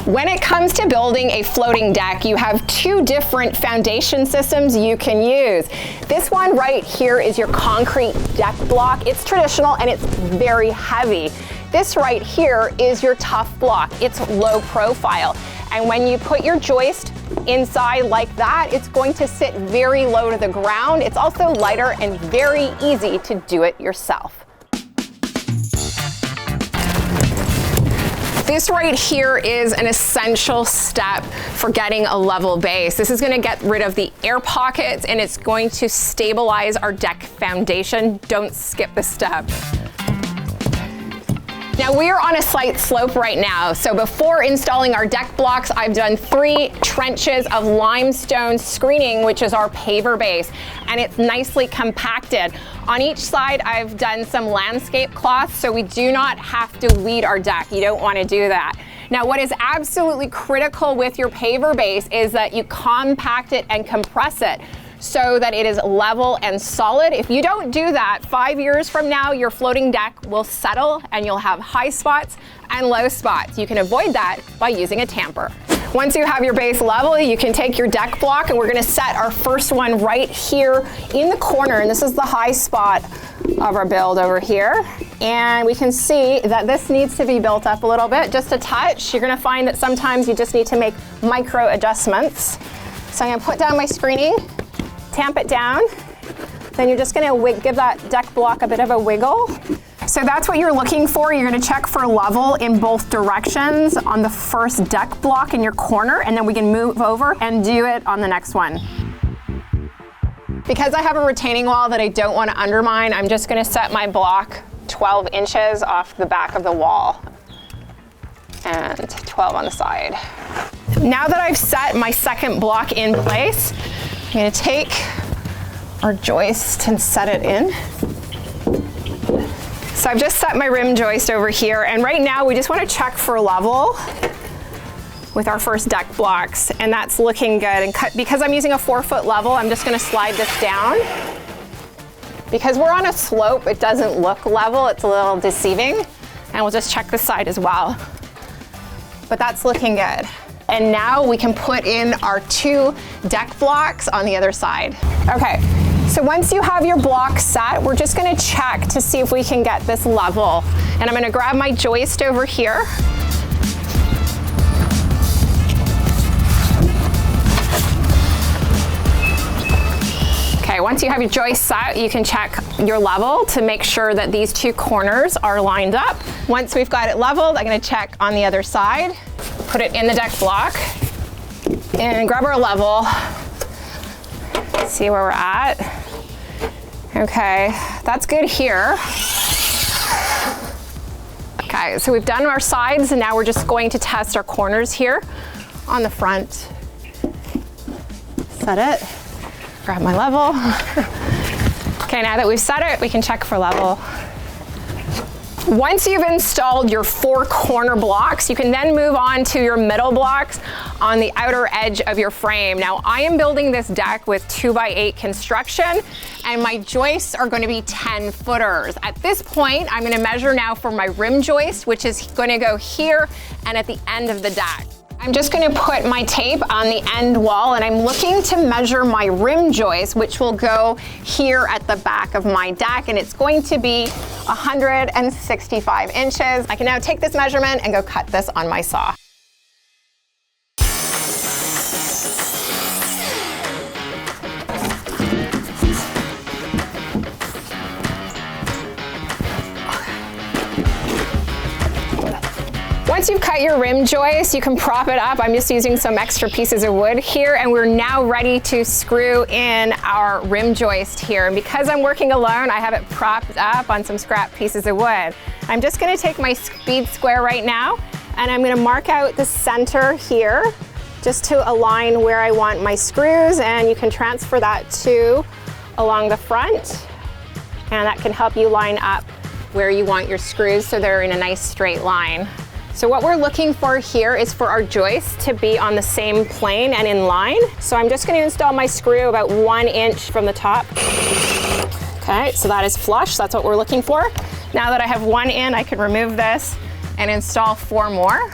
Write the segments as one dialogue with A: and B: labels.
A: When it comes to building a floating deck, you have two different foundation systems you can use. This one right here is your concrete deck block. It's traditional and it's very heavy. This right here is your tough block. It's low profile. And when you put your joist inside like that, it's going to sit very low to the ground. It's also lighter and very easy to do it yourself. This right here is an essential step for getting a level base. This is going to get rid of the air pockets and it's going to stabilize our deck foundation. Don't skip this step. Now we are on a slight slope right now, so before installing our deck blocks, I've done 3 trenches of limestone screening, which is our paver base, and it's nicely compacted. On each side, I've done some landscape cloth, so we do not have to weed our deck. You don't want to do that. Now, what is absolutely critical with your paver base is that you compact it and compress it so that it is level and solid. If you don't do that, 5 years from now, your floating deck will settle and you'll have high spots and low spots. You can avoid that by using a tamper. Once you have your base level, you can take your deck block, and we're gonna set our first one right here in the corner, and this is the high spot of our build over here. And we can see that this needs to be built up a little bit, just a touch. You're gonna find that sometimes you just need to make micro adjustments. So I'm gonna put down my screening, tamp it down, then you're just gonna give that deck block a bit of a wiggle. So that's what you're looking for. You're gonna check for level in both directions on the first deck block in your corner, and then we can move over and do it on the next one. Because I have a retaining wall that I don't wanna undermine, I'm just gonna set my block 12 inches off the back of the wall and 12 on the side. Now that I've set my second block in place, I'm gonna take our joist and set it in. So I've just set my rim joist over here, and right now we just want to check for level with our first deck blocks, and that's looking good. And because I'm using a 4-foot level, I'm just gonna slide this down. Because we're on a slope, it doesn't look level, it's a little deceiving. And we'll just check this side as well. But that's looking good. And now we can put in our 2 deck blocks on the other side. Okay, so once you have your block set, we're just gonna check to see if we can get this level. And I'm gonna grab my joist over here. Okay, once you have your joist set, you can check your level to make sure that these 2 corners are lined up. Once we've got it leveled, I'm gonna check on the other side. Put it in the deck block and grab our level. See where we're at. Okay, that's good here. Okay, so we've done our sides, and now we're just going to test our corners here on the front. Set it, grab my level. Okay, now that we've set it, we can check for level. Once you've installed your 4 corner blocks, you can then move on to your middle blocks on the outer edge of your frame. Now, I am building this deck with 2x8 construction, and my joists are going to be 10-footers. At this point, I'm going to measure now for my rim joist, which is going to go here and at the end of the deck. I'm just going to put my tape on the end wall, and I'm looking to measure my rim joist, which will go here at the back of my deck, and it's going to be 165 inches. I can now take this measurement and go cut this on my saw. Once you've cut your rim joist, you can prop it up. I'm just using some extra pieces of wood here, and we're now ready to screw in our rim joist here. And because I'm working alone, I have it propped up on some scrap pieces of wood. I'm just gonna take my speed square right now, and I'm gonna mark out the center here just to align where I want my screws, and you can transfer that to along the front, and that can help you line up where you want your screws so they're in a nice straight line. So what we're looking for here is for our joists to be on the same plane and in line. So I'm just going to install my screw about 1 inch from the top. Okay, so that is flush. That's what we're looking for. Now that I have 1 in, I can remove this and install 4 more.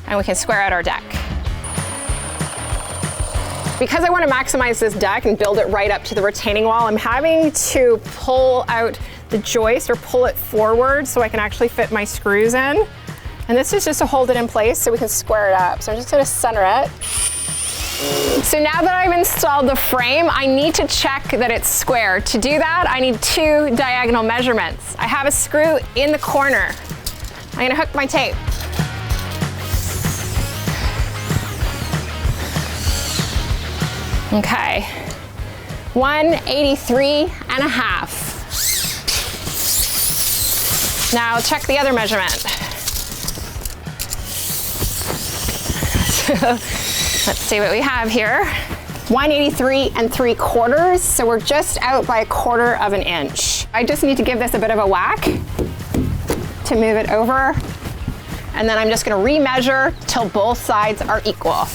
A: and we can square out our deck. Because I want to maximize this deck and build it right up to the retaining wall, I'm having to pull out the joist or pull it forward so I can actually fit my screws in. And this is just to hold it in place so we can square it up. So I'm just going to center it. So now that I've installed the frame, I need to check that it's square. To do that, I need 2 diagonal measurements. I have a screw in the corner. I'm going to hook my tape. Okay, 183.5. Now check the other measurement. Let's see what we have here. 183.75, so we're just out by 1/4 of an inch. I just need to give this a bit of a whack to move it over, and then I'm just gonna remeasure till both sides are equal.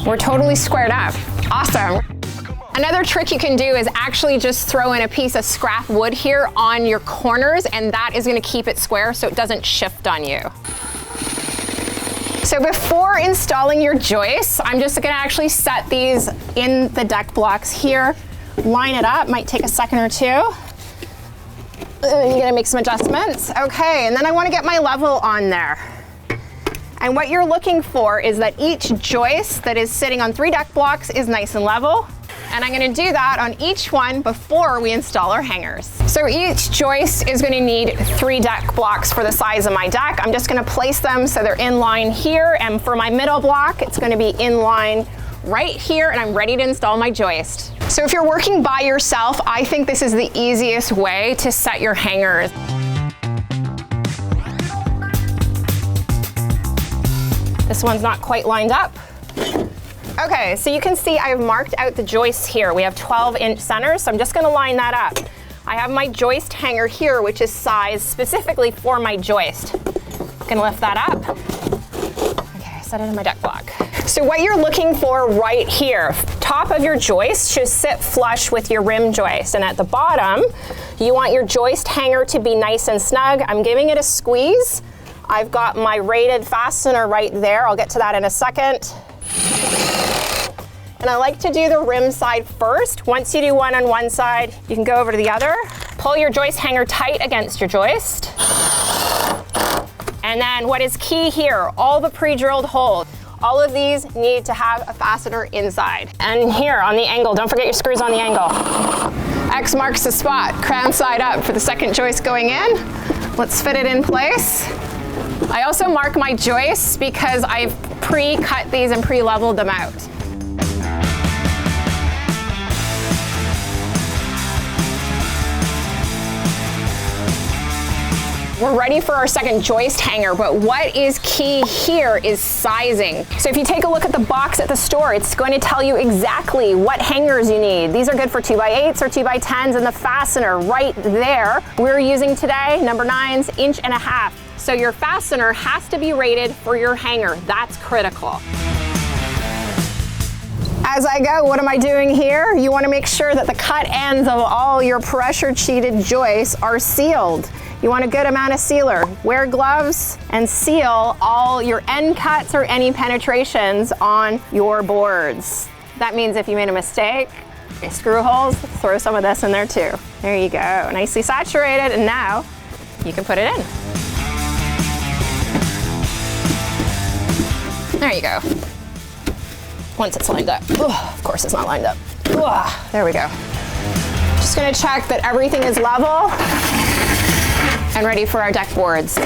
A: We're totally squared up. Awesome. Another trick you can do is actually just throw in a piece of scrap wood here on your corners, and that is going to keep it square so it doesn't shift on you. So before installing your joists, I'm just going to actually set these in the deck blocks here, line it up, might take a second or two. I'm going to make some adjustments. Okay, and then I want to get my level on there. And what you're looking for is that each joist that is sitting on 3 deck blocks is nice and level. And I'm going to do that on each one before we install our hangers. So each joist is going to need 3 deck blocks for the size of my deck. I'm just going to place them so they're in line here. And for my middle block, it's going to be in line right here, and I'm ready to install my joist. So if you're working by yourself, I think this is the easiest way to set your hangers. This one's not quite lined up. Okay, so you can see I've marked out the joists here. We have 12-inch centers, so I'm just gonna line that up. I have my joist hanger here, which is sized specifically for my joist. Gonna lift that up. Okay, set it in my deck block. So what you're looking for right here, top of your joist should sit flush with your rim joist, and at the bottom, you want your joist hanger to be nice and snug. I'm giving it a squeeze. I've got my rated fastener right there. I'll get to that in a second. And I like to do the rim side first. Once you do one on one side, you can go over to the other. Pull your joist hanger tight against your joist. And then what is key here, all the pre-drilled holes. All of these need to have a fastener inside. And here on the angle, don't forget your screws on the angle. X marks the spot, crown side up for the second joist going in. Let's fit it in place. I also mark my joists because I've pre-cut these and pre-leveled them out. We're ready for our second joist hanger, but what is key here is sizing. So if you take a look at the box at the store, it's going to tell you exactly what hangers you need. These are good for 2x8s or 2x10s, and the fastener right there we're using today, number 9's 1.5 inches. So your fastener has to be rated for your hanger. That's critical. As I go, what am I doing here? You want to make sure that the cut ends of all your pressure treated joists are sealed. You want a good amount of sealer. Wear gloves and seal all your end cuts or any penetrations on your boards. That means if you made a mistake, screw holes, throw some of this in there too. There you go, nicely saturated, and now you can put it in. There you go. Once it's lined up. Ugh, of course it's not lined up. Ugh, there we go. Just gonna check that everything is level and ready for our deck boards.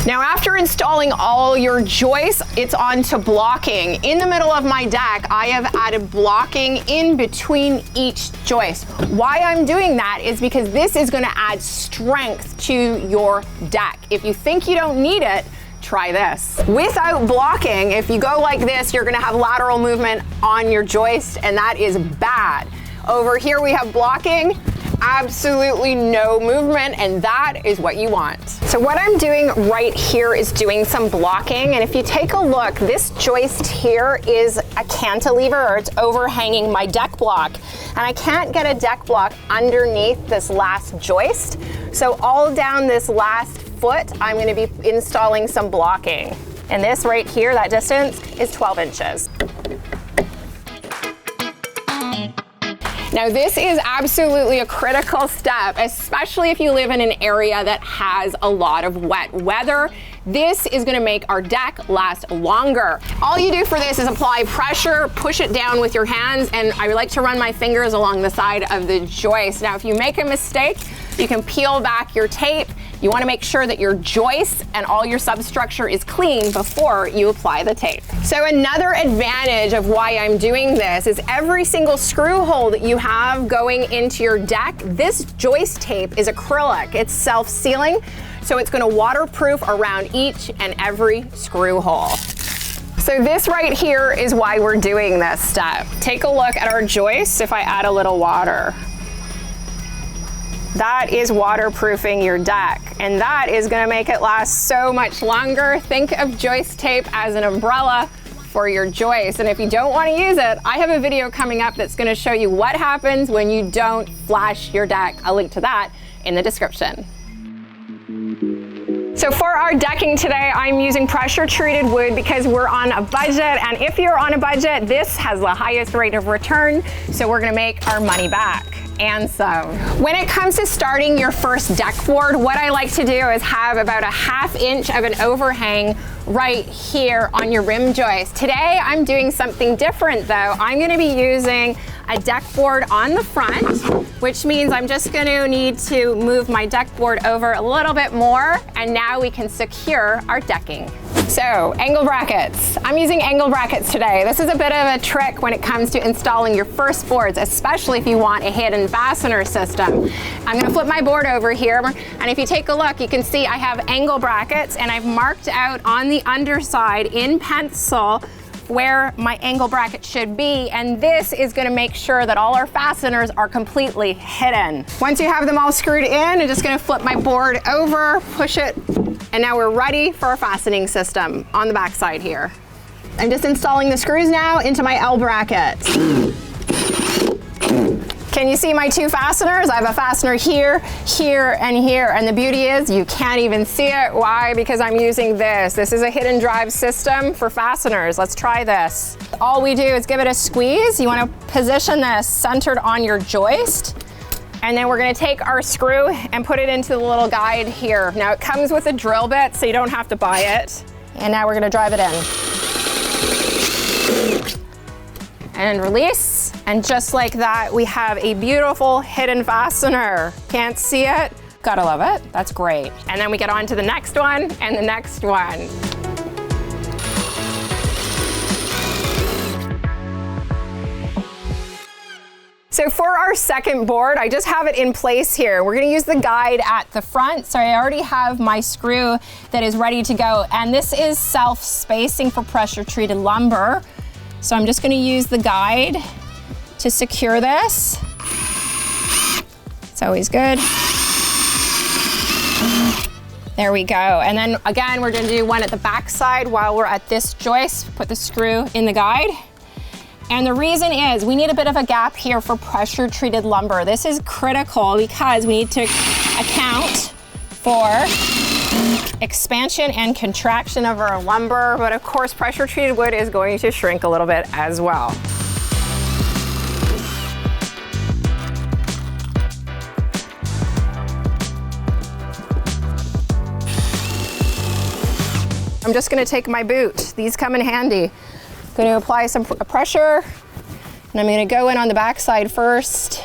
A: Now after installing all your joists, it's on to blocking. In the middle of my deck, I have added blocking in between each joist. Why I'm doing that is because this is gonna add strength to your deck. If you think you don't need it, try this. Without blocking, if you go like this, you're gonna have lateral movement on your joist, and that is bad. Over here we have blocking. absolutely no movement, and that is what you want. So what I'm doing right here is doing some blocking, and if you take a look, this joist here is a cantilever, or it's overhanging my deck block, and I can't get a deck block underneath this last joist. So all down this last foot, I'm going to be installing some blocking. And this right here, that distance is 12 inches. Now this is absolutely a critical step, especially if you live in an area that has a lot of wet weather. This is gonna make our deck last longer. All you do for this is apply pressure, push it down with your hands, and I like to run my fingers along the side of the joist. Now if you make a mistake, you can peel back your tape. You wanna make sure that your joists and all your substructure is clean before you apply the tape. So another advantage of why I'm doing this is every single screw hole that you have going into your deck, this joist tape is acrylic. It's self-sealing, so it's gonna waterproof around each and every screw hole. So this right here is why we're doing this step. Take a look at our joists if I add a little water. That is waterproofing your deck, and that is gonna make it last so much longer. Think of joist tape as an umbrella for your joist, and if you don't wanna use it, I have a video coming up that's gonna show you what happens when you don't flash your deck. I'll link to that in the description. So for our decking today, I'm using pressure treated wood because we're on a budget, and if you're on a budget, this has the highest rate of return, so we're gonna make our money back. And some. When it comes to starting your first deck board, what I like to do is have about a 1/2 inch of an overhang right here on your rim joist. Today, I'm doing something different though. I'm gonna be using a deck board on the front, which means I'm just gonna need to move my deck board over a little bit more, and now we can secure our decking. So, angle brackets. I'm using angle brackets today. This is a bit of a trick when it comes to installing your first boards, especially if you want a hidden fastener system. I'm gonna flip my board over here, and if you take a look, you can see I have angle brackets, and I've marked out on the underside in pencil where my angle bracket should be, and this is gonna make sure that all our fasteners are completely hidden. Once you have them all screwed in, I'm just gonna flip my board over, push it, and now we're ready for our fastening system on the back side here. I'm just installing the screws now into my L bracket. Can you see my 2 fasteners? I have a fastener here, here, and here. And the beauty is you can't even see it. Why? Because I'm using this. This is a hidden drive system for fasteners. Let's try this. All we do is give it a squeeze. You want to position this centered on your joist. And then we're gonna take our screw and put it into the little guide here. Now it comes with a drill bit, so you don't have to buy it. And now we're gonna drive it in. And release, and just like that, we have a beautiful hidden fastener. Can't see it? Gotta love it, that's great. And then we get on to the next one, and the next one. So for our second board, I just have it in place here. We're gonna use the guide at the front. So I already have my screw that is ready to go. And this is self-spacing for pressure treated lumber. So I'm just gonna use the guide to secure this. It's always good. There we go. And then again, we're gonna do one at the back side while we're at this joist. Put the screw in the guide. And the reason is we need a bit of a gap here for pressure treated lumber. This is critical because we need to account for expansion and contraction of our lumber, but of course pressure treated wood is going to shrink a little bit as well. I'm just gonna take my boot. These come in handy. I'm gonna apply some pressure, and I'm gonna go in on the back side first,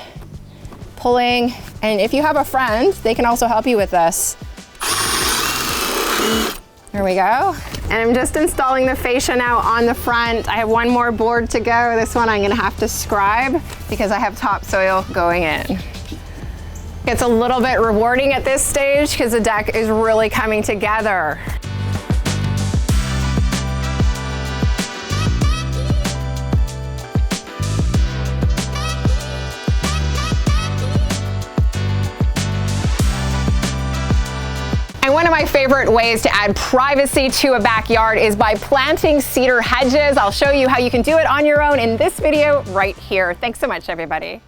A: pulling, and if you have a friend, they can also help you with this. There we go. And I'm just installing the fascia now on the front. I have one more board to go. This one I'm gonna have to scribe because I have topsoil going in. It's a little bit rewarding at this stage because the deck is really coming together. favorite ways to add privacy to a backyard is by planting cedar hedges. I'll show you how you can do it on your own in this video right here. Thanks so much, everybody.